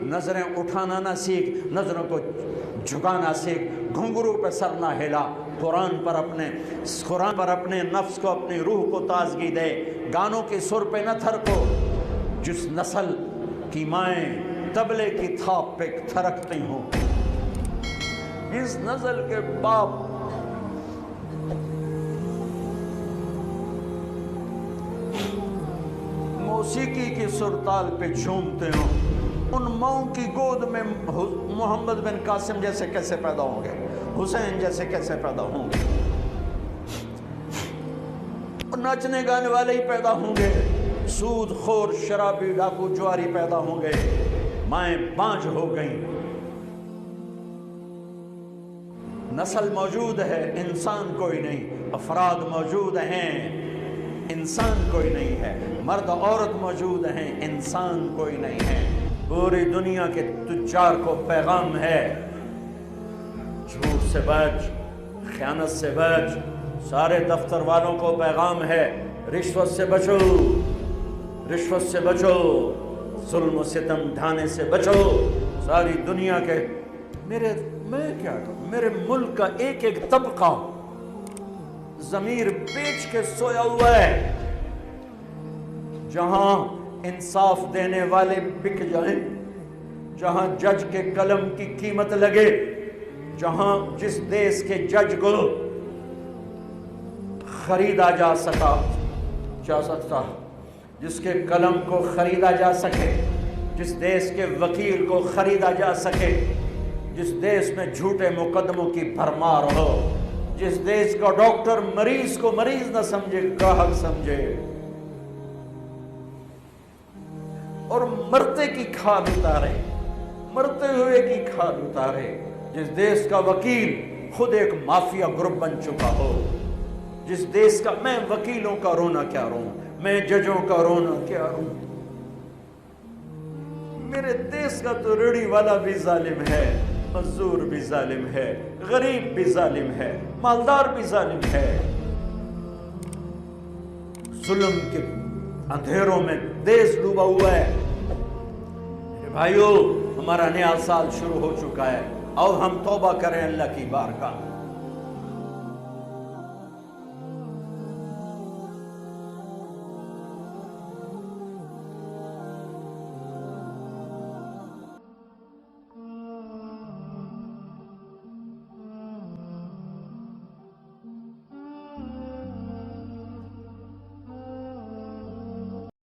نظریں اٹھانا نہ سیکھ، نظروں کو جھکانا سیکھ، گھنگرو پہ سر نہ ہلا، قرآن پر اپنے نفس کو، اپنی روح کو تازگی دے، گانوں کے سر پہ نہ تھرکو۔ جس نسل کی مائیں طبلے کی تھاپ پہ تھرکتی ہوں، جس نسل کے باپ موسیقی کی سرتال پہ جھومتے ہوں، ان ماؤں کی گود میں محمد بن قاسم جیسے کیسے پیدا ہوں گے، حسین جیسے کیسے پیدا ہوں گے؟ ناچنے گانے والے ہی پیدا ہوں گے، سود خور شرابی ڈاکو جواری پیدا ہوں گے، مائیں بانجھ ہو گئیں۔ نسل موجود ہے، انسان کوئی نہیں، افراد موجود ہیں، انسان کوئی نہیں ہے، مرد عورت موجود ہیں، انسان کوئی نہیں ہے۔ پوری دنیا کے تجار کو پیغام ہے، جھوٹ سے بچ، خیانت سے بچ۔ سارے دفتر والوں کو پیغام ہے، رشوت سے بچو، رشوت سے بچو، ظلم و ستم ڈھانے سے بچو۔ ساری دنیا کے میں کیا کہوں، میرے ملک کا ایک ایک طبقہ ضمیر بیچ کے سویا ہوا ہے۔ جہاں انصاف دینے والے بک جائیں، جہاں جج کے قلم کی قیمت لگے، جہاں جس دیس کے جج کو خریدا جا سکتا، جس کے قلم کو خریدا جا سکے، جس دیس کے وکیل کو خریدا جا سکے، جس دیس میں جھوٹے مقدموں کی بھرمار ہو، جس دیس کا ڈاکٹر مریض کو مریض نہ سمجھے، گاہک سمجھے، اور مرتے کی کھال اتارے، مرتے ہوئے کی کھال اتارے، جس دیس کا وکیل خود ایک مافیا گروپ بن چکا ہو، جس دیس کا، میں وکیلوں کا رونا کیا روں، میں ججوں کا رونا کیا روں، میرے دیس کا تو ریڑھی والا بھی ظالم ہے، مزدور بھی ظالم ہے، غریب بھی ظالم ہے، مالدار بھی ظالم ہے۔ ظلم کے اندھیروں میں دیس ڈوبا ہوا ہے۔ میرے بھائیو، ہمارا نیا سال شروع ہو چکا ہے، اور ہم توبہ کریں اللہ کی بارگاہ۔